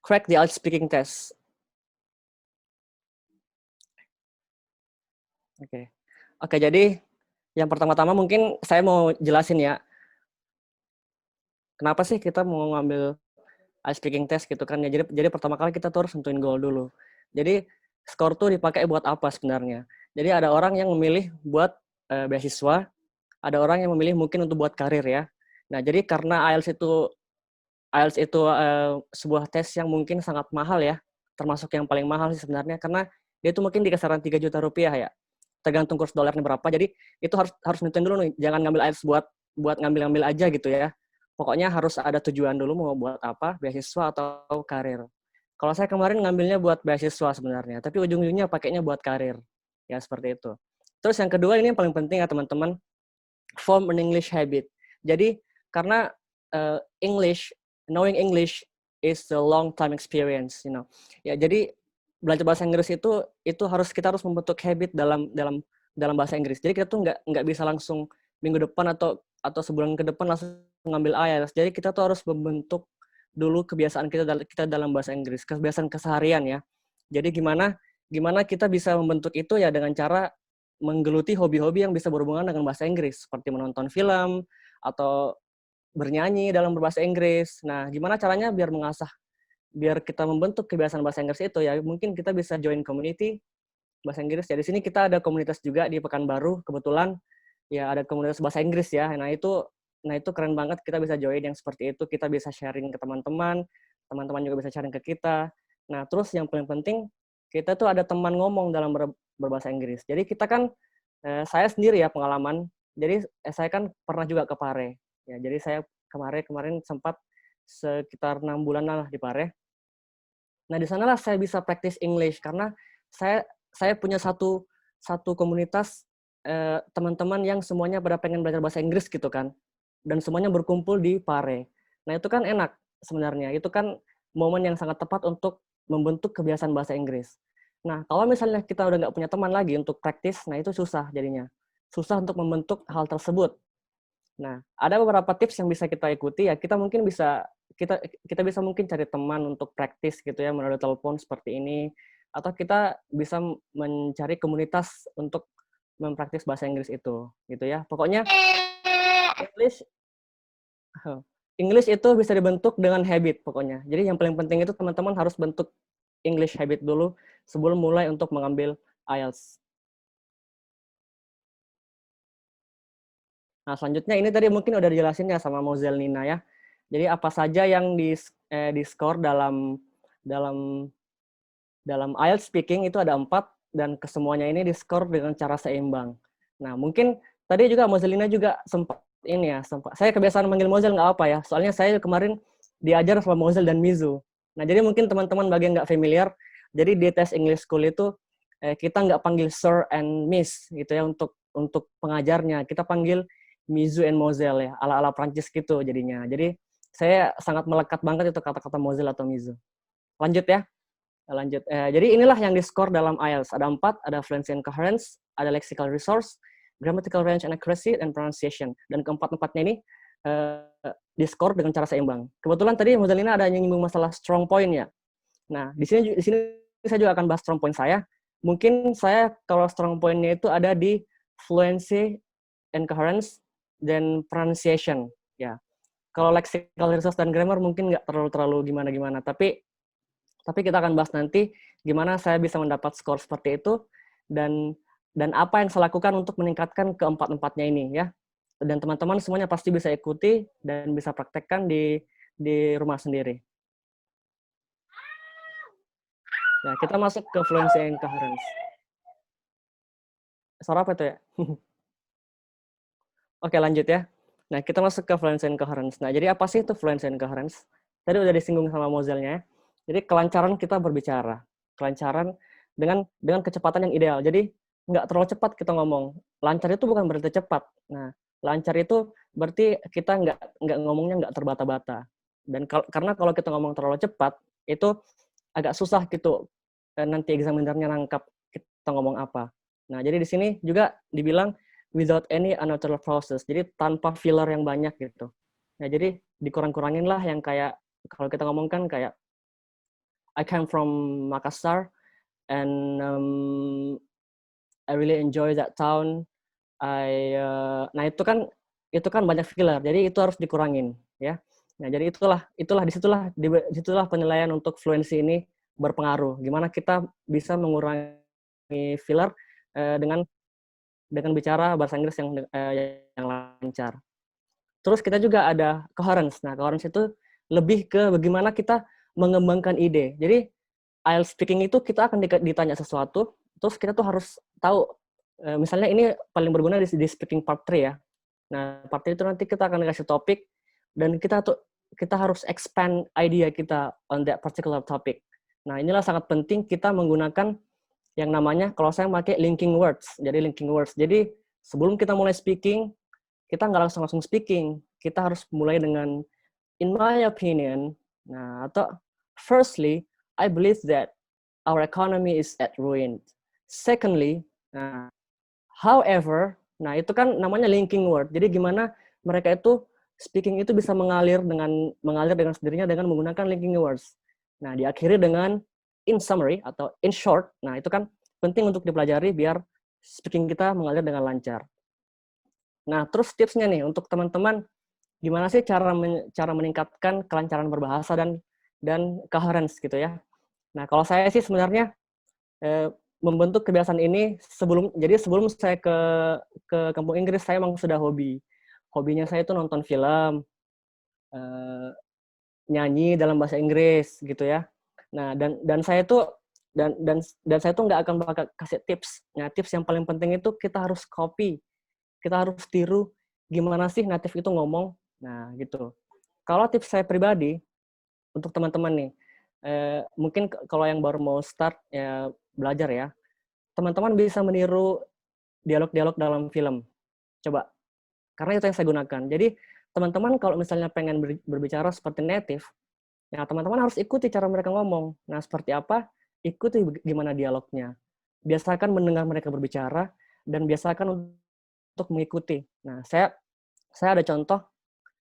crack the IELTS speaking test. Oke. Oke, jadi yang pertama-tama mungkin saya mau jelasin ya, kenapa sih kita mau ngambil IELTS speaking test gitu kan ya. Jadi pertama kali kita tuh harus nentuin goal dulu. Jadi skor tuh dipakai buat apa sebenarnya? Jadi ada orang yang memilih buat beasiswa, ada orang yang memilih mungkin untuk buat karir ya. Nah, jadi karena IELTS itu sebuah tes yang mungkin sangat mahal ya, termasuk yang paling mahal sih sebenarnya karena dia itu mungkin di kisaran 3 juta rupiah ya. Tergantung kurs dolarnya berapa. Jadi itu harus nentuin dulu nih, jangan ngambil IELTS buat ngambil-ngambil aja gitu ya. Pokoknya harus ada tujuan dulu mau buat apa, beasiswa atau karir. Kalau saya kemarin ngambilnya buat beasiswa sebenarnya, tapi ujung-ujungnya pakainya buat karir. Ya seperti itu. Terus yang kedua ini yang paling penting ya teman-teman, form an English habit. Jadi karena knowing English is a long time experience, you know. Ya, jadi belajar bahasa Inggris itu kita harus membentuk habit dalam bahasa Inggris. Jadi kita tuh nggak bisa langsung minggu depan atau sebulan ke depan langsung ngambil IELTS. Jadi kita tuh harus membentuk dulu kebiasaan kita dalam bahasa Inggris, kebiasaan keseharian ya. Jadi gimana gimana kita bisa membentuk itu ya dengan cara menggeluti hobi-hobi yang bisa berhubungan dengan bahasa Inggris, seperti menonton film atau bernyanyi dalam berbahasa Inggris. Nah, gimana caranya biar kita membentuk kebiasaan bahasa Inggris itu ya, mungkin kita bisa join community bahasa Inggris. Ya, di sini kita ada komunitas juga di Pekanbaru, kebetulan ya ada komunitas bahasa Inggris ya. Nah itu keren banget kita bisa join yang seperti itu, kita bisa sharing ke teman-teman, teman-teman juga bisa sharing ke kita. Nah, terus yang paling penting kita tuh ada teman ngomong dalam berbahasa Inggris. Jadi kita kan saya sendiri ya pengalaman. Jadi saya kan pernah juga ke Pare. Ya, jadi saya kemarin sempat sekitar 6 bulan lah di Pare. Nah, di sanalah saya bisa practice English karena saya punya satu komunitas teman-teman yang semuanya pada pengen belajar bahasa Inggris gitu kan. Dan semuanya berkumpul di Pare. Nah, itu kan enak sebenarnya. Itu kan momen yang sangat tepat untuk membentuk kebiasaan bahasa Inggris. Nah, kalau misalnya kita udah nggak punya teman lagi untuk praktis, nah itu susah jadinya. Susah untuk membentuk hal tersebut. Nah, ada beberapa tips yang bisa kita ikuti ya. Kita bisa mungkin cari teman untuk praktis gitu ya melalui telepon seperti ini, atau kita bisa mencari komunitas untuk mempraktis bahasa Inggris itu, gitu ya. Pokoknya English English itu bisa dibentuk dengan habit pokoknya. Jadi yang paling penting itu teman-teman harus bentuk English habit dulu sebelum mulai untuk mengambil IELTS. Nah, selanjutnya ini tadi mungkin udah dijelasin ya sama Mozel Nina ya. Jadi apa saja yang di skor dalam dalam IELTS speaking itu ada 4 dan kesemuanya ini diskor dengan cara seimbang. Nah, mungkin tadi juga Mozelina juga sempat ini ya, saya kebiasaan manggil Mozel nggak apa ya, soalnya saya kemarin diajar sama Mozel dan Mizu. Nah, jadi mungkin teman-teman bagi yang nggak familiar, jadi di tes English School itu kita nggak panggil Sir and Miss gitu ya untuk pengajarnya, kita panggil Mizu and Mozel ya, ala-ala Prancis gitu jadinya. Jadi saya sangat melekat banget itu kata-kata Mozel atau Mizu. Lanjut ya. Lanjut. Jadi inilah yang diskor dalam IELTS. Ada 4, ada fluency and coherence, ada lexical resource, grammatical range and accuracy, and pronunciation. Dan keempat-empatnya ini diskor dengan cara seimbang. Kebetulan tadi Muzalina ada yang nyinggung masalah strong point ya. Nah, di sini saya juga akan bahas strong point saya. Mungkin saya kalau strong point-nya itu ada di fluency and coherence dan pronunciation ya. Kalau lexical resource dan grammar mungkin nggak terlalu gimana-gimana, tapi kita akan bahas nanti gimana saya bisa mendapat skor seperti itu dan apa yang saya lakukan untuk meningkatkan keempat-empatnya ini ya. Dan teman-teman semuanya pasti bisa ikuti dan bisa praktekkan di rumah sendiri. Ya, kita masuk ke fluency and coherence. Suara apa itu ya? Oke, lanjut ya. Nah, kita masuk ke fluency and coherence. Nah, jadi apa sih itu fluency and coherence? Tadi udah disinggung sama Mozelnya. Jadi kelancaran kita berbicara. Kelancaran dengan kecepatan yang ideal. Jadi nggak terlalu cepat kita ngomong. Lancar itu bukan berarti cepat. Nah, lancar itu berarti kita nggak ngomongnya nggak terbata-bata. Dan karena kalau kita ngomong terlalu cepat, itu agak susah gitu nanti examinernya nangkap kita ngomong apa. Nah, jadi di sini juga dibilang without any unnatural process. Jadi tanpa filler yang banyak gitu. Nah, jadi dikurang-kurangin lah yang kayak kalau kita ngomong kan kayak I came from Makassar, and I really enjoy that town. Nah itu kan banyak filler, jadi itu harus dikurangin ya. Nah jadi disitulah penilaian untuk fluency ini berpengaruh. Gimana kita bisa mengurangi filler dengan bicara bahasa Inggris yang lancar. Terus kita juga ada coherence. Nah coherence itu lebih ke bagaimana kita mengembangkan ide. Jadi IELTS speaking itu kita akan ditanya sesuatu, terus kita tuh harus tahu, misalnya ini paling berguna di speaking part 3 ya. Nah, part 3 itu nanti kita akan kasih topik, dan kita harus expand idea kita on that particular topic. Nah, inilah sangat penting kita menggunakan yang namanya, kalau saya pakai linking words. Jadi sebelum kita mulai speaking, kita nggak langsung speaking. Kita harus mulai dengan in my opinion, nah atau firstly, I believe that our economy is at ruin. Secondly, nah, however, nah itu kan namanya linking word. Jadi gimana mereka itu speaking itu bisa mengalir dengan sendirinya dengan menggunakan linking words. Nah, diakhiri dengan in summary atau in short. Nah, itu kan penting untuk dipelajari biar speaking kita mengalir dengan lancar. Nah, terus tipsnya nih untuk teman-teman, gimana sih cara meningkatkan kelancaran berbahasa dan coherence gitu ya. Nah, kalau saya sih sebenarnya membentuk kebiasaan ini sebelum saya ke kampung Inggris, saya memang sudah hobi. Hobinya saya itu nonton film, nyanyi dalam bahasa Inggris gitu ya. Nah, dan saya tuh saya tuh nggak akan bakal kasih tips. Nah, tips yang paling penting itu kita harus copy. Kita harus tiru gimana sih native itu ngomong. Nah, gitu. Kalau tips saya pribadi untuk teman-teman nih, mungkin kalau yang baru mau start ya belajar ya, teman-teman bisa meniru dialog-dialog dalam film. Coba, karena itu yang saya gunakan. Jadi teman-teman kalau misalnya pengen berbicara seperti native, ya teman-teman harus ikuti cara mereka ngomong. Nah, seperti apa? Ikuti gimana dialognya. Biasakan mendengar mereka berbicara dan biasakan untuk mengikuti. Nah, saya ada contoh.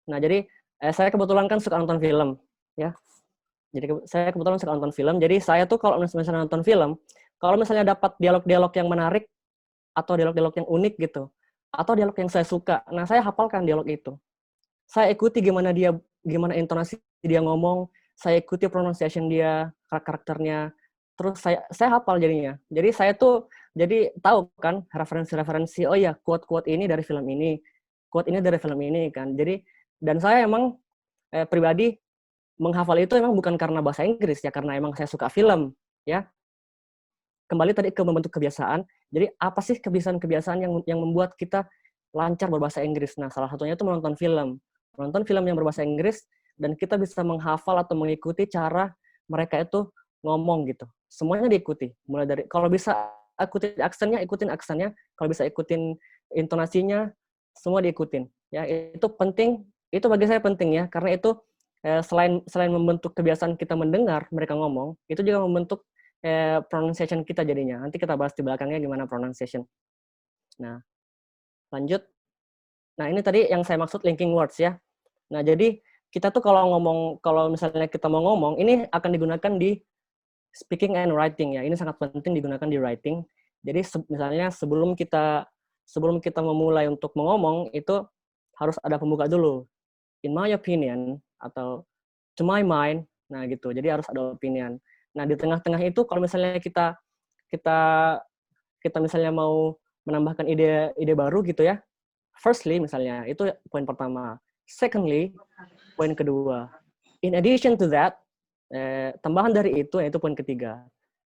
Nah, jadi saya kebetulan kan suka nonton film, ya. Jadi saya kebetulan suka nonton film. Jadi saya tuh kalau misalnya nonton film, kalau misalnya dapat dialog-dialog yang menarik atau dialog-dialog yang unik gitu, atau dialog yang saya suka, nah saya hafalkan dialog itu. Saya ikuti gimana intonasi dia ngomong, saya ikuti pronunciation dia, karakternya, terus saya hafal jadinya. Jadi saya tuh jadi tahu kan referensi-referensi, oh ya quote-quote ini dari film ini, quote ini dari film ini kan. Jadi dan saya emang pribadi menghafal itu emang bukan karena bahasa Inggris ya, karena emang saya suka film ya. Kembali tadi ke membentuk kebiasaan. Jadi apa sih kebiasaan-kebiasaan yang membuat kita lancar berbahasa Inggris? Nah, salah satunya itu menonton film. Menonton film yang berbahasa Inggris dan kita bisa menghafal atau mengikuti cara mereka itu ngomong gitu. Semuanya diikuti. Mulai dari kalau bisa ikutin aksennya, kalau bisa ikutin intonasinya, semua diikutin. Ya, itu penting, itu bagi saya penting ya, karena itu selain membentuk kebiasaan kita mendengar mereka ngomong, itu juga membentuk pronunciation kita jadinya. Nanti kita bahas di belakangnya gimana pronunciation. Nah, lanjut. Nah, ini tadi yang saya maksud linking words ya. Nah, jadi kita tuh kalau misalnya kita mau ngomong, ini akan digunakan di speaking and writing ya. Ini sangat penting digunakan di writing. Jadi misalnya sebelum kita memulai untuk mengomong, itu harus ada pembuka dulu. In my opinion, atau to my mind, nah gitu. Jadi harus ada opinion. Nah, di tengah-tengah itu kalau misalnya kita misalnya mau menambahkan ide baru gitu ya. Firstly misalnya, itu poin pertama. Secondly, poin kedua. In addition to that, tambahan dari itu yaitu poin ketiga.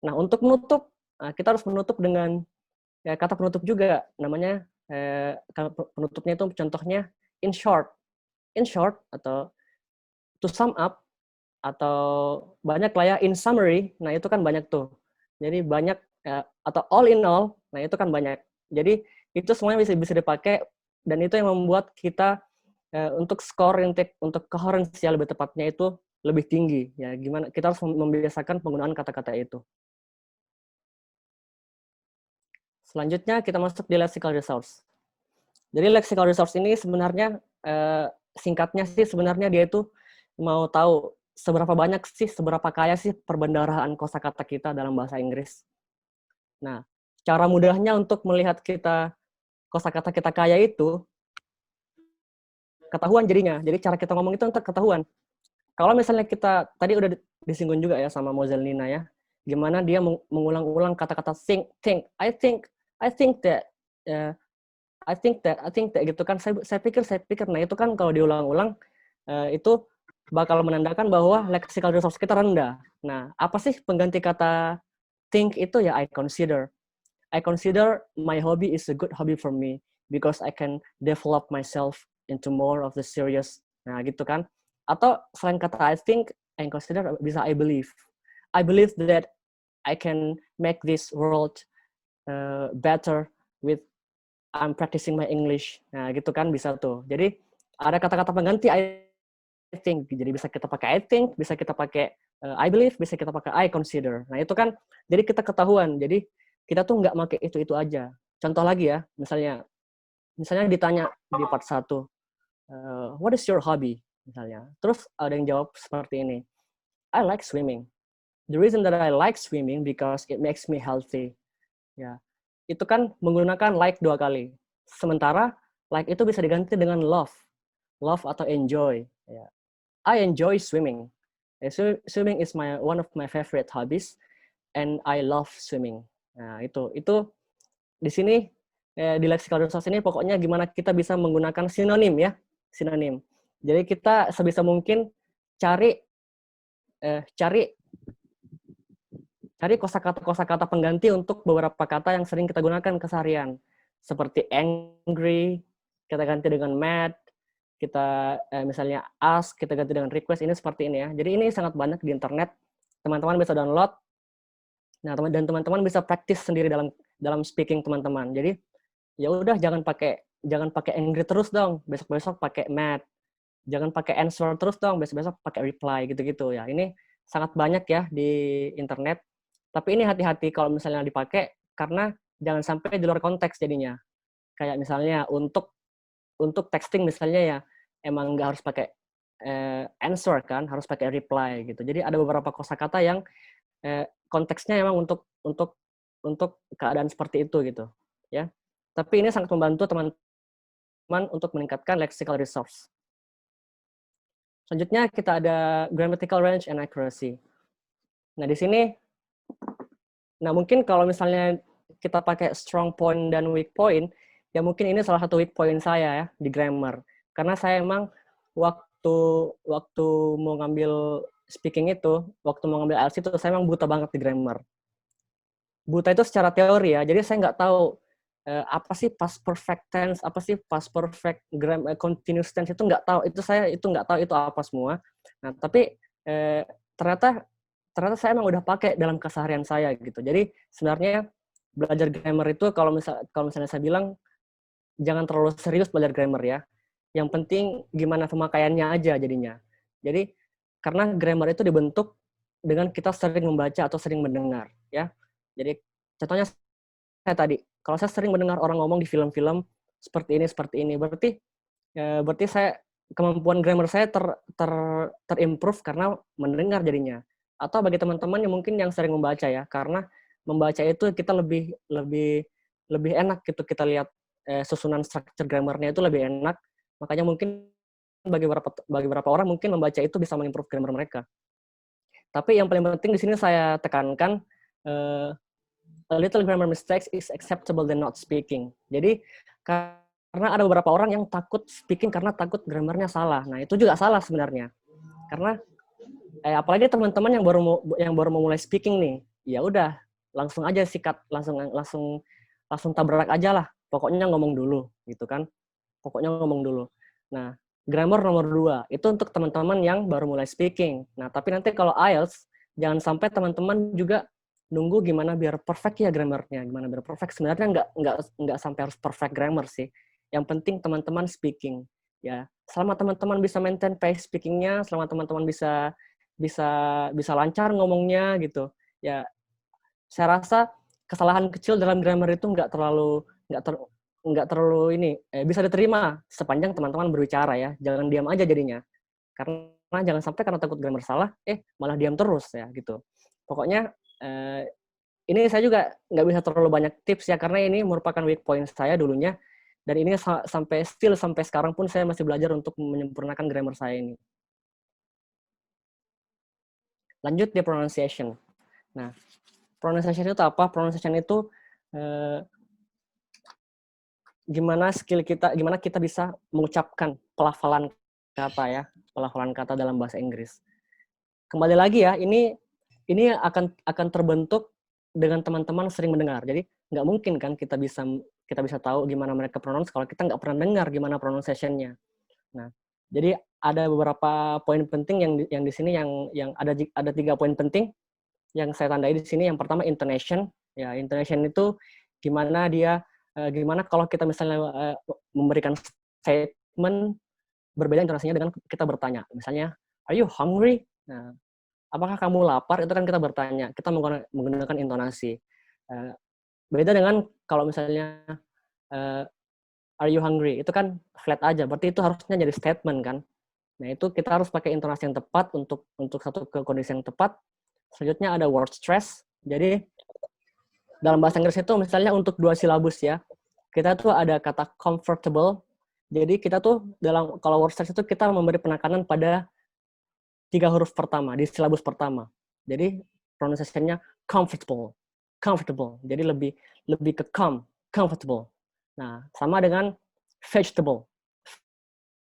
Nah, untuk menutup, kita harus menutup dengan kata penutup juga. Namanya kata penutupnya itu contohnya in short. In short atau to sum up, atau banyak lah ya, in summary, nah itu kan banyak tuh. Jadi banyak, atau all in all, nah itu kan banyak. Jadi itu semuanya bisa dipakai, dan itu yang membuat kita untuk skor untuk coherence lebih tepatnya itu lebih tinggi. Ya, gimana kita harus membiasakan penggunaan kata-kata itu. Selanjutnya kita masuk di lexical resource. Jadi lexical resource ini sebenarnya singkatnya sih sebenarnya dia itu mau tahu seberapa banyak sih, seberapa kaya sih perbendaharaan kosakata kita dalam bahasa Inggris. Nah, cara mudahnya untuk melihat kosakata kita kaya itu ketahuan jadinya. Jadi cara kita ngomong itu untuk ketahuan. Kalau misalnya kita tadi udah disinggung juga ya sama Mosel Nina ya, gimana dia mengulang-ulang kata-kata think, I think that, uh, I think that gitu kan. Saya pikir. Nah itu kan kalau diulang-ulang itu bakal menandakan bahwa lexical resource kita rendah. Nah, apa sih pengganti kata think itu ya? I consider. I consider my hobby is a good hobby for me because I can develop myself into more of the serious. Nah, gitu kan. Atau selain kata I think, I consider bisa I believe. I believe that I can make this world better with I'm practicing my English. Nah, gitu kan bisa tuh. Jadi ada kata-kata pengganti I think. Jadi bisa kita pakai I think, bisa kita pakai I believe, bisa kita pakai I consider. Nah, itu kan jadi kita ketahuan. Jadi kita tuh nggak pakai itu aja. Contoh lagi ya, misalnya ditanya di part 1, what is your hobby? Misalnya. Terus ada yang jawab seperti ini, I like swimming. The reason that I like swimming because it makes me healthy. Ya, itu kan menggunakan like 2 kali. Sementara like itu bisa diganti dengan love atau enjoy. Ya. I enjoy swimming. Swimming is one of my favorite hobbies, and I love swimming. Nah itu di sini di lexical resource ini pokoknya gimana kita bisa menggunakan sinonim ya, sinonim. Jadi kita sebisa mungkin cari kosakata pengganti untuk beberapa kata yang sering kita gunakan keseharian. Seperti angry, kita ganti dengan mad, kita misalnya ask, kita ganti dengan request, ini seperti ini ya. Jadi ini sangat banyak di internet, teman-teman bisa download, nah dan teman-teman bisa praktis sendiri dalam speaking teman-teman. Jadi ya udah jangan pakai angry terus dong, besok-besok pakai mad, jangan pakai answer terus dong, besok-besok pakai reply gitu-gitu ya. Ini sangat banyak ya di internet. Tapi ini hati-hati kalau misalnya dipakai, karena jangan sampai di luar konteks jadinya. Kayak misalnya untuk texting misalnya ya, emang nggak harus pakai answer kan, harus pakai reply gitu. Jadi ada beberapa kosakata yang konteksnya emang untuk keadaan seperti itu gitu, ya. Tapi ini sangat membantu teman-teman untuk meningkatkan lexical resource. Selanjutnya kita ada grammatical range and accuracy. Nah di sini, mungkin kalau misalnya kita pakai strong point dan weak point, ya mungkin ini salah satu weak point saya ya di grammar. Karena saya emang waktu mau ngambil speaking itu, waktu mau ngambil IELTS itu, saya emang buta banget di grammar. Buta itu secara teori ya, jadi saya nggak tahu apa sih past perfect tense, apa sih past perfect continuous tense, itu nggak tahu. Saya nggak tahu itu apa semua. Nah, tapi ternyata saya emang udah pakai dalam keseharian saya gitu. Jadi sebenarnya belajar grammar itu kalau misalnya saya bilang jangan terlalu serius belajar grammar ya. Yang penting gimana pemakaiannya aja jadinya. Jadi karena grammar itu dibentuk dengan kita sering membaca atau sering mendengar ya. Jadi contohnya saya tadi, kalau saya sering mendengar orang ngomong di film-film seperti ini, berarti saya kemampuan grammar saya terimprove karena mendengar jadinya. Atau bagi teman-teman yang mungkin yang sering membaca ya, karena membaca itu kita lebih enak gitu, kita lihat susunan struktur grammarnya itu lebih enak. Makanya mungkin bagi beberapa orang mungkin membaca itu bisa mengimprove grammar mereka. Tapi yang paling penting di sini saya tekankan a little grammar mistakes is acceptable than not speaking. Jadi karena ada beberapa orang yang takut speaking karena takut grammarnya salah. Nah, itu juga salah sebenarnya. Karena apalagi teman-teman yang baru mau mulai speaking nih, ya udah langsung aja sikat, langsung tabrak aja lah. Pokoknya ngomong dulu gitu kan. Pokoknya ngomong dulu. Nah, grammar nomor 2 itu untuk teman-teman yang baru mulai speaking. Nah, tapi nanti kalau IELTS jangan sampai teman-teman juga nunggu gimana biar perfect ya grammarnya, gimana biar perfect. Sebenarnya nggak sampai harus perfect grammar sih. Yang penting teman-teman speaking. Ya, selama teman-teman bisa maintain pace speakingnya, selama teman-teman bisa lancar ngomongnya gitu. Ya, saya rasa kesalahan kecil dalam grammar itu nggak terlalu ini bisa diterima sepanjang teman-teman berbicara ya. Jangan diam aja jadinya. Karena jangan sampai karena takut grammar salah, malah diam terus ya gitu. Pokoknya ini saya juga nggak bisa terlalu banyak tips ya karena ini merupakan weak point saya dulunya dan ini sampai sekarang pun saya masih belajar untuk menyempurnakan grammar saya ini. Lanjut di pronunciation. Nah, pronunciation itu apa? Pronunciation itu gimana kita bisa mengucapkan pelafalan kata ya, pelafalan kata dalam bahasa Inggris. Kembali lagi ya, ini akan terbentuk dengan teman-teman sering mendengar. Jadi nggak mungkin kan kita bisa tahu gimana mereka pronounce kalau kita nggak pernah dengar gimana pronunciation-nya. Nah, jadi ada beberapa poin penting yang di sini yang ada 3 poin penting yang saya tandai di sini. Yang pertama intonation. Ya, intonation itu gimana kalau kita misalnya memberikan statement berbeda intonasinya dengan kita bertanya. Misalnya, "Are you hungry?" Nah, apakah kamu lapar? Itu kan kita bertanya, kita menggunakan intonasi. Beda dengan kalau misalnya, "Are you hungry?" Itu kan flat aja, berarti itu harusnya jadi statement kan. Nah, itu kita harus pakai intonasi yang tepat untuk satu kondisi yang tepat. Selanjutnya ada word stress. Jadi dalam bahasa Inggris itu misalnya untuk 2 silabus ya, kita tuh ada kata comfortable. Jadi kita tuh kalau word stress itu kita memberi penekanan pada 3 huruf pertama, di silabus pertama. Jadi pronunciation-nya comfortable, comfortable. Jadi lebih ke comfortable. Nah, sama dengan vegetable,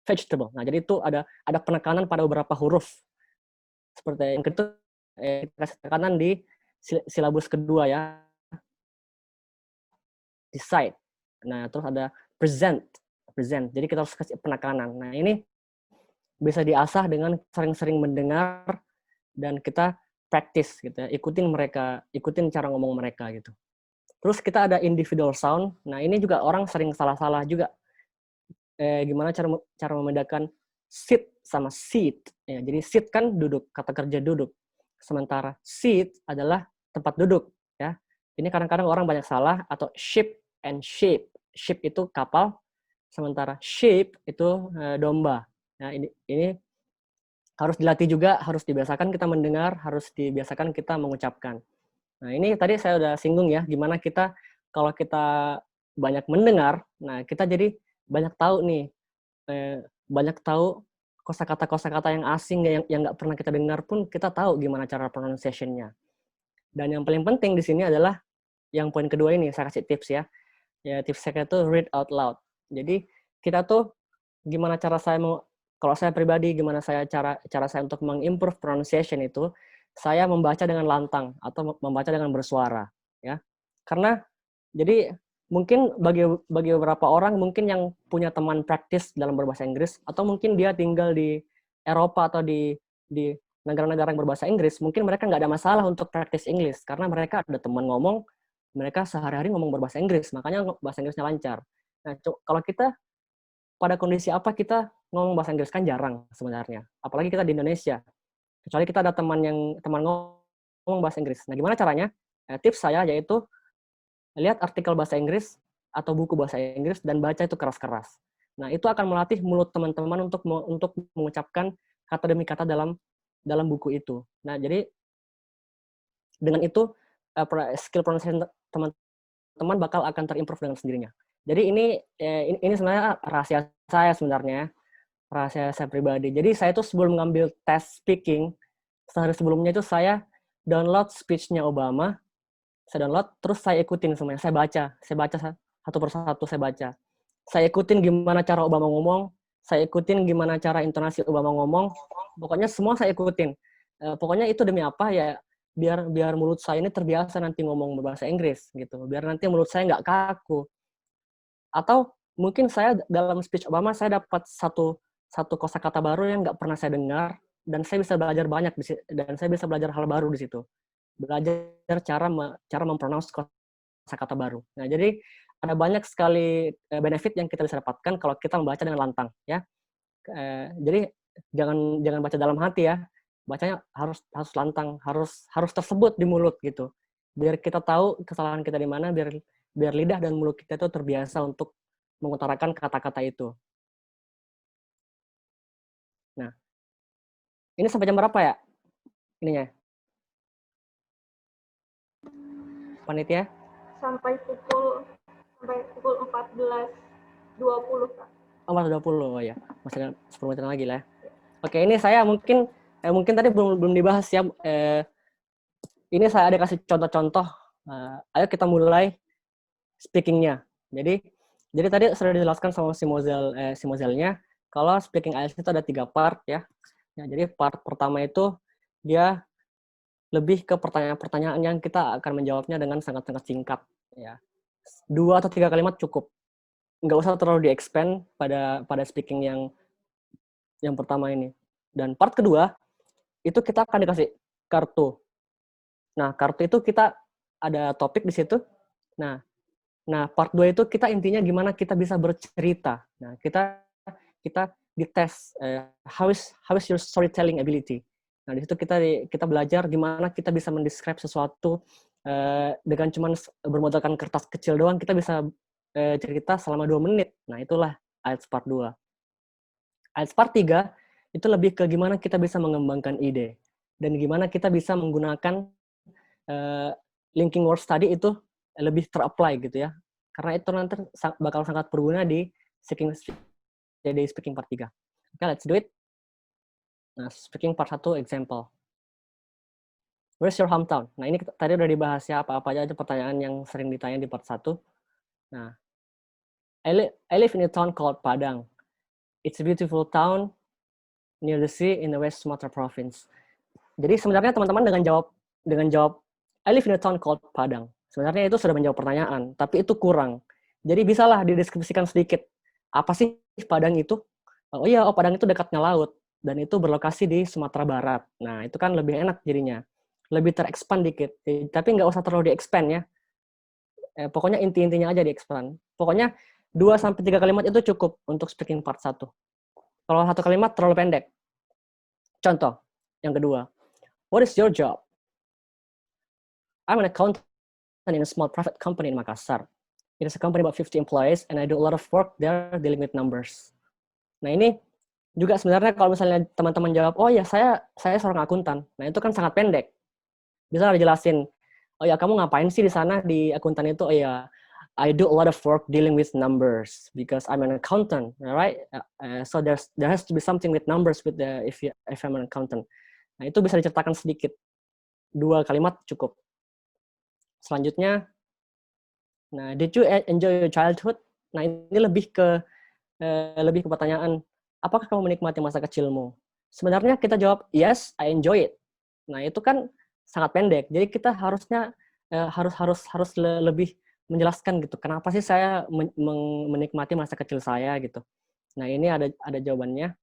vegetable. Nah, jadi itu ada penekanan pada beberapa huruf. Seperti yang kedua, kasih tekanan di silabus kedua ya, decide. Nah, terus ada present, present. Jadi kita harus kasih penekanan. Nah, ini bisa diasah dengan sering-sering mendengar dan kita practice gitu ya, ikutin cara ngomong mereka gitu. Terus kita ada individual sound. Nah, ini juga orang sering salah-salah juga. Gimana cara membedakan sit sama seat. Ya, jadi sit kan duduk, kata kerja duduk. Sementara seat adalah tempat duduk ya. Ini kadang-kadang orang banyak salah atau ship and sheep. Ship itu kapal, sementara sheep itu domba. Nah, ini harus dilatih juga, harus dibiasakan kita mendengar, harus dibiasakan kita mengucapkan. Nah, ini tadi saya udah singgung ya, gimana kalau kita banyak mendengar, nah kita jadi banyak tahu nih, banyak tahu kosakata-kosakata yang asing yang nggak pernah kita dengar pun kita tahu gimana cara pronunciation-nya. Dan yang paling penting di sini adalah yang poin kedua ini, saya kasih tips ya. Ya, tips saya itu read out loud. Jadi kita tuh gimana cara kalau saya pribadi gimana cara saya untuk mengimprove pronunciation itu, saya membaca dengan lantang atau membaca dengan bersuara ya. Karena jadi mungkin bagi beberapa orang mungkin yang punya teman praktis dalam berbahasa Inggris atau mungkin dia tinggal di Eropa atau di negara-negara yang berbahasa Inggris, mungkin mereka nggak ada masalah untuk praktis Inggris karena mereka ada teman ngomong, mereka sehari-hari ngomong berbahasa Inggris, makanya bahasa Inggrisnya lancar. Nah, kalau kita pada kondisi apa kita ngomong bahasa Inggris kan jarang sebenarnya. Apalagi kita di Indonesia. Kecuali kita ada teman ngomong bahasa Inggris. Nah, gimana caranya? Tips saya yaitu lihat artikel bahasa Inggris atau buku bahasa Inggris dan baca itu keras-keras. Nah, itu akan melatih mulut teman-teman untuk mengucapkan kata demi kata dalam buku itu. Nah, jadi dengan itu skill pronunciation teman-teman bakal akan terimprove dengan sendirinya. Jadi ini sebenarnya rahasia saya sebenarnya, rahasia saya pribadi. Jadi saya tuh sebelum ngambil tes speaking, sehari sebelumnya itu saya download speech-nya Obama, saya download, terus saya ikutin semuanya, saya baca satu persatu saya baca. Saya ikutin gimana cara Obama ngomong, saya ikutin gimana cara intonasi Obama ngomong, pokoknya semua saya ikutin. Pokoknya itu demi apa ya, biar mulut saya ini terbiasa nanti ngomong berbahasa Inggris gitu, biar nanti mulut saya nggak kaku. Atau mungkin saya dalam speech Obama saya dapat satu kosakata baru yang nggak pernah saya dengar dan saya bisa belajar banyak dan saya bisa belajar hal baru di situ. Belajar cara mempronounce kosakata baru. Nah, jadi ada banyak sekali benefit yang kita bisa dapatkan kalau kita membaca dengan lantang ya. Jadi jangan baca dalam hati ya. Bacanya harus lantang, harus tersebut di mulut gitu. Biar kita tahu kesalahan kita di mana, biar lidah dan mulut kita itu terbiasa untuk mengutarakan kata-kata itu. Nah, Ini sampai jam berapa ya? Ininya. Panitia? Sampai pukul 14.20, Kak. Oh, 20. Oh ya, masih ada 10 menit lagi lah. Oke, ini saya mungkin tadi belum dibahas ya. Ini saya ada kasih contoh-contoh. Ayo kita mulai speaking-nya. Jadi tadi sudah dijelaskan sama si Mozel-nya kalau speaking IELTS itu ada 3 part ya. Jadi part pertama itu dia lebih ke pertanyaan-pertanyaan yang kita akan menjawabnya dengan sangat-sangat singkat ya. 2 atau 3 kalimat cukup. Nggak usah terlalu di-expand pada speaking yang pertama ini. Dan part kedua itu kita akan dikasih kartu. Nah, kartu itu kita ada topik di situ. Nah, part 2 itu kita intinya gimana kita bisa bercerita. Nah, kita dites how is your storytelling ability. Nah, di situ kita belajar gimana kita bisa mendescribe sesuatu dengan cuma bermodalkan kertas kecil doang, kita bisa cerita selama 2 menit. Nah, itulah IELTS part 2. IELTS part 3 itu lebih ke gimana kita bisa mengembangkan ide dan gimana kita bisa menggunakan linking word study itu lebih ter-apply gitu ya. Karena itu nanti bakal sangat berguna di speaking part 3. Oke, let's do it. Nah, speaking part 1 example. Where's your hometown? Nah, ini tadi udah dibahas ya, apa-apa aja pertanyaan yang sering ditanya di part 1. Nah, I live in a town called Padang. It's a beautiful town near the sea in the West Sumatra province. Jadi sebenarnya teman-teman dengan jawab I live in a town called Padang. Sebenarnya itu sudah menjawab pertanyaan, tapi itu kurang. Jadi bisalah dideskripsikan sedikit. Apa sih Padang itu? Oh iya, Padang itu dekatnya laut dan itu berlokasi di Sumatera Barat. Nah, itu kan lebih enak jadinya. Lebih terekspand dikit. Tapi nggak usah terlalu di-expand ya. Pokoknya inti-intinya aja di-expand. Pokoknya 2-3 kalimat itu cukup untuk speaking part 1. Kalau 1 kalimat terlalu pendek. Contoh, yang kedua. What is your job? I'm an accountant in a small private company in Makassar. It is a company about 50 employees and I do a lot of work there dealing with numbers. Nah, ini juga sebenarnya kalau misalnya teman-teman jawab, oh ya saya seorang akuntan. Nah, itu kan sangat pendek. Bisa dijelasin, oh ya kamu ngapain sih di sana di akuntan itu? Oh ya, I do a lot of work dealing with numbers because I'm an accountant, right? So there has to be something with numbers if I'm an accountant. Nah, itu bisa diceritakan sedikit. 2 kalimat cukup. Selanjutnya, nah, did you enjoy your childhood? Nah, ini lebih ke pertanyaan, apakah kamu menikmati masa kecilmu? Sebenarnya kita jawab, yes, I enjoy it. Nah, itu kan sangat pendek. Jadi kita harusnya harus lebih menjelaskan gitu. Kenapa sih saya menikmati masa kecil saya gitu. Nah, ini ada jawabannya.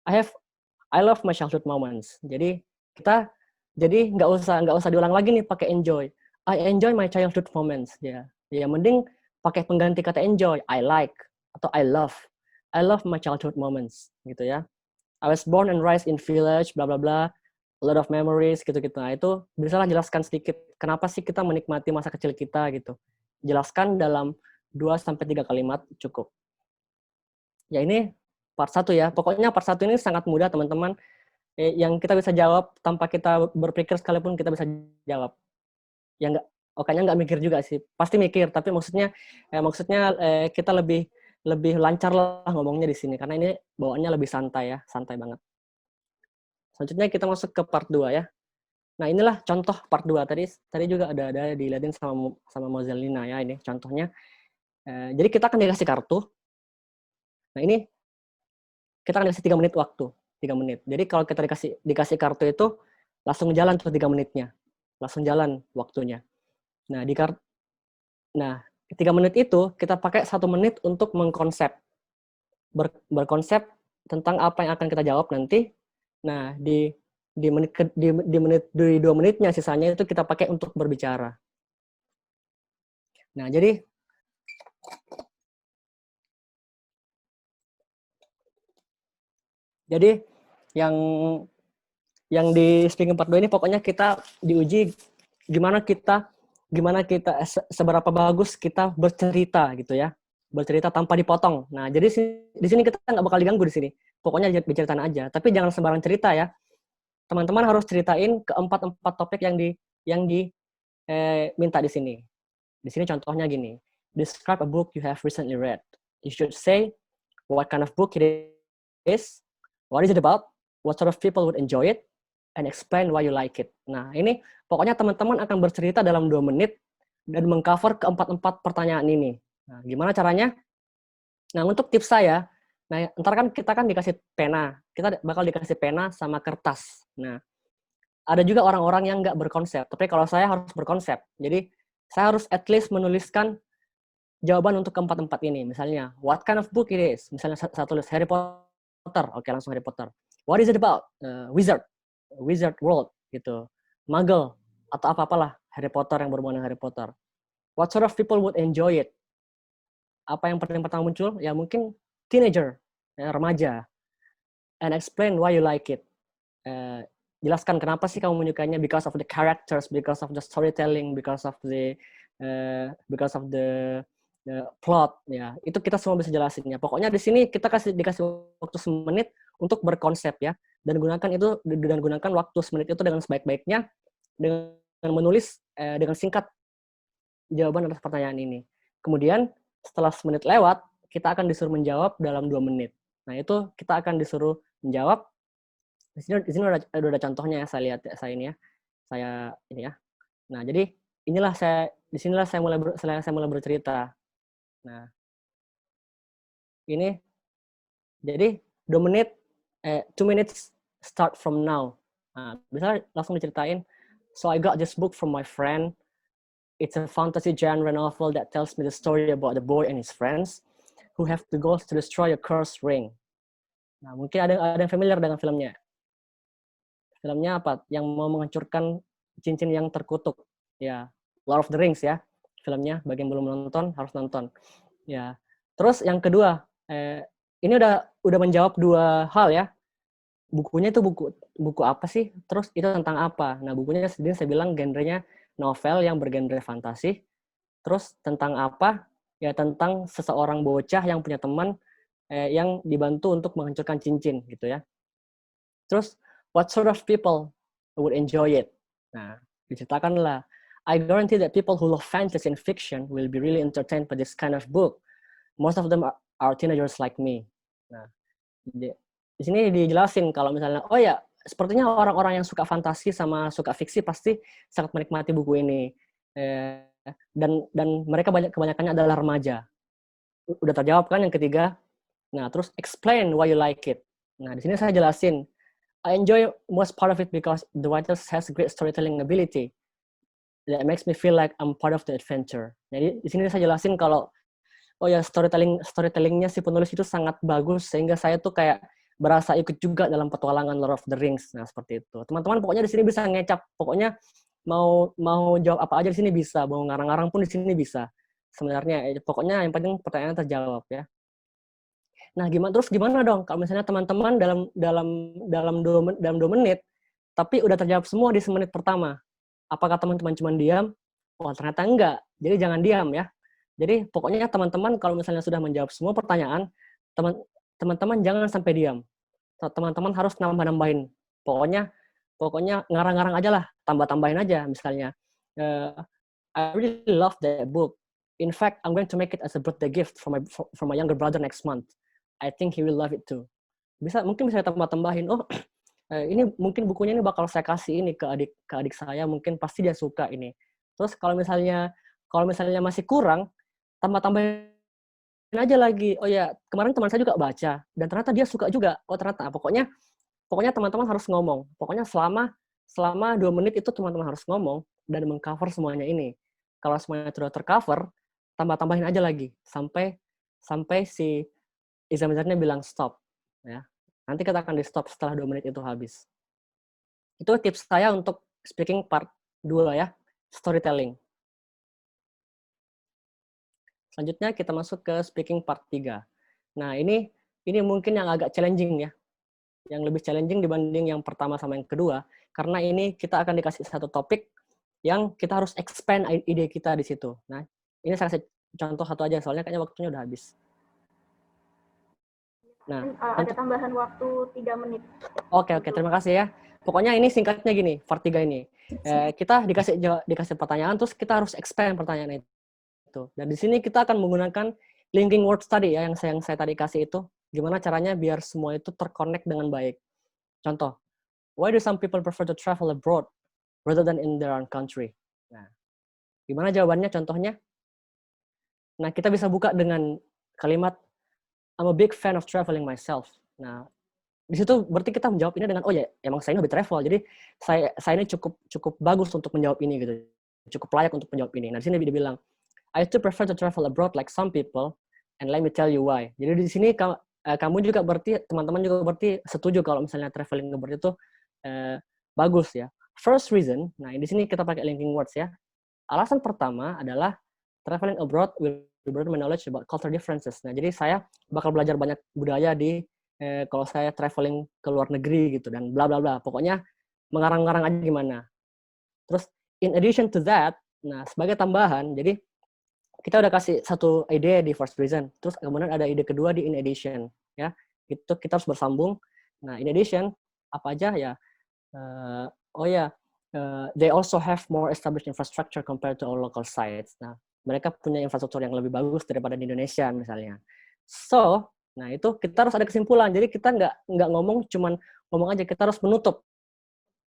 I love my childhood moments. Jadi nggak usah diulang lagi nih pakai enjoy. I enjoy my childhood moments. Ya, mending pakai pengganti kata enjoy. I like atau I love. I love my childhood moments gitu ya. I was born and raised in village, bla bla bla. A lot of memories gitu-gitu. Nah, itu bisalah jelaskan sedikit kenapa sih kita menikmati masa kecil kita gitu. Jelaskan dalam 2-3 kalimat cukup. Ya, ini part 1 ya. Pokoknya part 1 ini sangat mudah teman-teman. Yang kita bisa jawab tanpa kita berpikir sekalipun kita bisa jawab. Ya nggak mikir juga sih. Pasti mikir, tapi maksudnya kita lebih lancar lah ngomongnya di sini karena ini bawaannya lebih santai ya, santai banget. Selanjutnya kita masuk ke part 2 ya. Nah, inilah contoh part 2 tadi juga ada dilihatin sama Mozelina ya, ini contohnya. Jadi kita akan dikasih kartu. Nah, ini kita akan dikasih 3 menit waktu. 3 menit. Jadi kalau kita dikasih kartu itu langsung jalan tuh 3 menitnya. Langsung jalan waktunya. Nah, 3 menit itu kita pakai 1 menit untuk mengkonsep. Berkonsep tentang apa yang akan kita jawab nanti. Nah, di 2 menitnya sisanya itu kita pakai untuk berbicara. Nah, jadi yang di speaking part 2 ini pokoknya kita diuji gimana kita seberapa bagus kita bercerita gitu ya. Bercerita tanpa dipotong. Nah, jadi di sini kita nggak bakal diganggu di sini. Pokoknya bicarakan aja. Tapi jangan sembarang cerita ya. teman-teman harus ceritain keempat topik yang minta di sini. Di sini contohnya gini. Describe a book you have recently read. You should say what kind of book it is, what is it about, what sort of people would enjoy it, and explain why you like it. Nah, ini pokoknya teman-teman akan bercerita dalam 2 menit dan mengcover keempat pertanyaan ini. Nah, gimana caranya? Nah, untuk tips saya, nah, ntar kan kita dikasih pena. Kita bakal dikasih pena sama kertas. Nah, ada juga orang-orang yang nggak berkonsep. Tapi kalau saya harus berkonsep. Jadi, saya harus at least menuliskan jawaban untuk keempat ini. Misalnya, what kind of book it is? Misalnya saya tulis Harry Potter. Oke, langsung Harry Potter. What is it about? Wizard World, gitu. Muggle, atau apa-apalah Harry Potter yang berhubungan dengan Harry Potter. What sort of people would enjoy it? Apa yang pertama muncul? Ya mungkin teenager, ya, remaja. And explain why you like it. Jelaskan kenapa sih kamu menyukainya, because of the characters, because of the storytelling, because of the plot, ya. Itu kita semua bisa jelasinnya. Pokoknya di sini kita dikasih waktu 1 menit untuk berkonsep, ya. Dan gunakan waktu 1 menit itu dengan sebaik-baiknya dengan menulis dengan singkat jawaban atas pertanyaan ini. Kemudian setelah 1 menit lewat, kita akan disuruh menjawab dalam 2 menit. Nah, itu kita akan disuruh menjawab. Di sini udah ada contohnya ya, saya lihat saya ini ya. Nah, jadi disinilah saya mulai bercerita. Nah, ini jadi 2 menit 2 minutes start from now. Nah, bisa langsung diceritain. So I got this book from my friend. It's a fantasy genre novel that tells me the story about the boy and his friends who have the goal to destroy a cursed ring. Nah, mungkin ada yang familiar dengan filmnya. Filmnya apa? Yang mau menghancurkan cincin yang terkutuk. Ya, Lord of the Rings ya. Filmnya, bagi yang belum nonton harus nonton. Ya. Terus yang kedua, ini udah menjawab 2 hal ya. Bukunya itu buku apa sih? Terus itu tentang apa? Nah, bukunya sendiri saya bilang genrenya novel yang bergenre fantasi. Terus tentang apa? Ya tentang seseorang bocah yang punya teman yang dibantu untuk menghancurkan cincin gitu ya. Terus what sort of people would enjoy it? Nah, diceritakanlah. I guarantee that people who love fantasy and fiction will be really entertained by this kind of book. Most of them are teenagers like me. Nah, di sini dijelasin kalau misalnya, oh ya, sepertinya orang-orang yang suka fantasi sama suka fiksi pasti sangat menikmati buku ini. Dan mereka kebanyakannya adalah remaja. Udah terjawab kan yang ketiga? Nah, terus explain why you like it. Nah, di sini saya jelasin. I enjoy most part of it because the writer has great storytelling ability. That makes me feel like I'm part of the adventure. Jadi di sini saya jelasin kalau oh ya storytellingnya si penulis itu sangat bagus sehingga saya tuh kayak berasa ikut juga dalam petualangan Lord of the Rings. Nah, seperti itu. Teman-teman pokoknya di sini bisa ngecap. Pokoknya mau jawab apa aja di sini bisa, mau ngarang-ngarang pun di sini bisa. Sebenarnya pokoknya yang penting pertanyaannya terjawab ya. Nah, gimana dong kalau misalnya teman-teman dalam 2 menit tapi udah terjawab semua di 1 menit pertama. Apakah teman-teman cuma diam? Oh, ternyata enggak. Jadi jangan diam ya. Jadi pokoknya teman-teman kalau misalnya sudah menjawab semua pertanyaan, teman-teman jangan sampai diam. Teman-teman harus nambah-nambahin. Pokoknya ngarang-ngarang aja lah, tambah-tambahin aja misalnya. I really love that book. In fact, I'm going to make it as a birthday gift from my younger brother next month. I think he will love it too. Mungkin bisa tambah-tambahin. Oh, ini mungkin bukunya ini bakal saya kasih ini ke adik saya, mungkin pasti dia suka ini. Terus kalau misalnya masih kurang, tambah-tambahin aja lagi. Oh ya, kemarin teman saya juga baca dan ternyata dia suka juga. Oh ternyata, pokoknya teman-teman harus ngomong. Pokoknya selama 2 menit itu teman-teman harus ngomong dan mengcover semuanya ini. Kalau semuanya sudah tercover, tambah-tambahin aja lagi sampai si examinernya bilang stop. Ya. Nanti kita akan di stop setelah 2 menit itu habis. Itu tips saya untuk speaking part 2 ya, storytelling. Selanjutnya kita masuk ke speaking part 3. Nah, ini mungkin yang agak challenging ya. Yang lebih challenging dibanding yang pertama sama yang kedua, karena ini kita akan dikasih satu topik yang kita harus expand ide kita di situ. Nah, ini saya kasih contoh satu aja, soalnya kayaknya waktunya udah habis. Nah, ada tambahan waktu 3 menit. Oke, terima kasih ya. Pokoknya ini singkatnya gini, part 3 ini. Kita dikasih pertanyaan, terus kita harus expand pertanyaan itu. Dan di sini kita akan menggunakan linking word study ya, yang saya tadi kasih itu. Gimana caranya biar semua itu terconnect dengan baik. Contoh, why do some people prefer to travel abroad rather than in their own country? Nah, gimana jawabannya? Contohnya, nah kita bisa buka dengan kalimat, I'm a big fan of traveling myself. Nah, di situ berarti kita menjawab ini dengan, oh ya, emang saya ini hobi travel, jadi saya ini cukup bagus untuk menjawab ini gitu, cukup layak untuk menjawab ini. Nah, di sini dia bilang, I too prefer to travel abroad like some people, and let me tell you why. Jadi di sini kamu juga berarti, teman-teman juga berarti setuju kalau misalnya traveling abroad itu bagus ya. First reason, nah di sini kita pakai linking words ya. Alasan pertama adalah traveling abroad will broaden my knowledge about culture differences. Nah, jadi saya bakal belajar banyak budaya kalau saya traveling ke luar negeri gitu dan bla bla bla. Pokoknya mengarang-ngarang aja gimana. Terus in addition to that, nah sebagai tambahan, jadi kita udah kasih satu ide di first reason, terus kemudian ada ide kedua di in addition, ya. Itu kita harus bersambung. Nah, in addition apa aja ya? They also have more established infrastructure compared to our local sites. Nah, mereka punya infrastruktur yang lebih bagus daripada di Indonesia misalnya. So, nah itu kita harus ada kesimpulan. Jadi kita nggak ngomong cuman ngomong aja, kita harus menutup.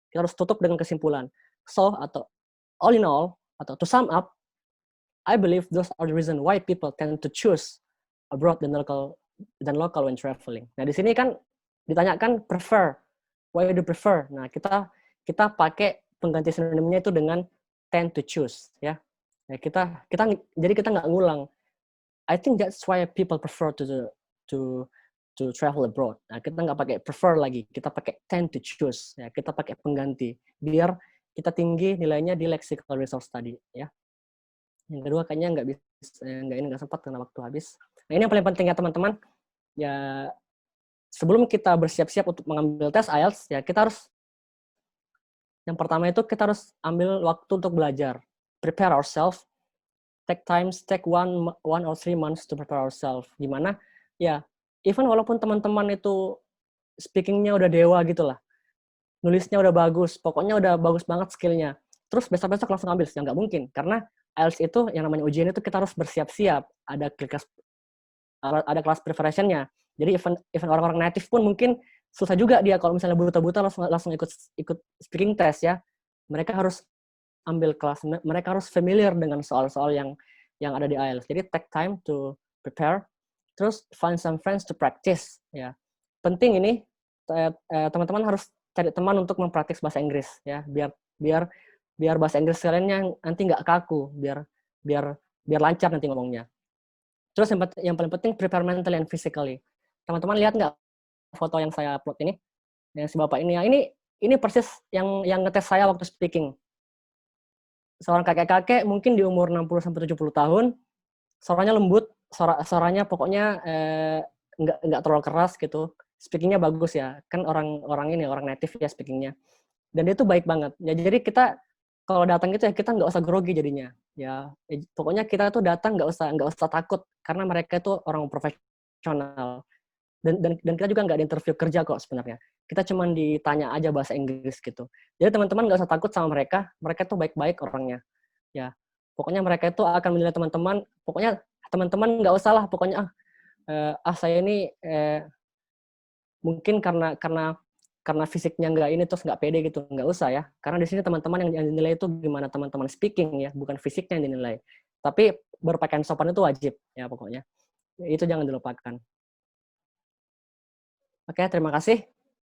Kita harus tutup dengan kesimpulan. So, atau all in all, atau to sum up, I believe those are the reason why people tend to choose abroad than local when traveling. Nah, di sini kan ditanyakan prefer. Why do you prefer? Nah, kita pakai pengganti sinonimnya itu dengan tend to choose, ya. Ya jadi kita nggak ngulang. I think that's why people prefer to travel abroad. Nah, kita nggak pakai prefer lagi, kita pakai tend to choose. Ya, kita pakai pengganti biar kita tinggi nilainya di lexical resource study, ya. Yang kedua kayaknya nggak sempat karena waktu habis. Nah, ini yang paling penting ya teman-teman. Ya, sebelum kita bersiap-siap untuk mengambil tes IELTS, ya yang pertama itu kita harus ambil waktu untuk belajar. Prepare ourselves. Take one or 3 months to prepare ourselves. Gimana? Ya, even walaupun teman-teman itu speaking-nya udah dewa gitu lah. Nulisnya udah bagus, pokoknya udah bagus banget skill-nya. Terus besok-besok langsung ambil, ya nggak mungkin. Karena IELTS itu, yang namanya ujian itu kita harus bersiap-siap. Ada kelas preparation-nya. Jadi even orang-orang native pun mungkin susah juga dia kalau misalnya buta-buta langsung ikut speaking test ya. Mereka harus ambil kelas, mereka harus familiar dengan soal-soal yang ada di IELTS. Jadi take time to prepare, terus find some friends to practice ya. Penting ini teman-teman harus cari teman untuk mempraktis bahasa Inggris ya, biar bahasa Inggris kalian nanti nggak kaku, biar lancar nanti ngomongnya. Terus yang paling penting prepare mentally and physically. Teman-teman lihat nggak foto yang saya upload ini, yang si bapak ini ya, ini persis yang ngetes saya waktu speaking. Seorang kakek-kakek mungkin di umur 60-70 tahun, suaranya lembut, suaranya pokoknya nggak terlalu keras gitu. Speakingnya bagus ya, kan orang native ya speakingnya. Dan dia tuh baik banget. Ya, jadi kita kalau datang gitu ya kita nggak usah grogi jadinya. Ya, pokoknya kita tuh datang nggak usah takut karena mereka itu orang profesional. Dan kita juga nggak di interview kerja kok sebenarnya. Kita cuma ditanya aja bahasa Inggris gitu. Jadi teman-teman nggak usah takut sama mereka tuh baik-baik orangnya. Ya, pokoknya mereka itu akan menilai teman-teman. Pokoknya teman-teman nggak usah lah. Pokoknya saya ini mungkin karena fisiknya nggak ini terus nggak pede gitu, nggak usah ya. Karena di sini teman-teman yang dinilai itu gimana teman-teman speaking ya, bukan fisiknya yang dinilai. Tapi berpakaian sopan itu wajib ya pokoknya. Itu jangan dilupakan. Oke, terima kasih.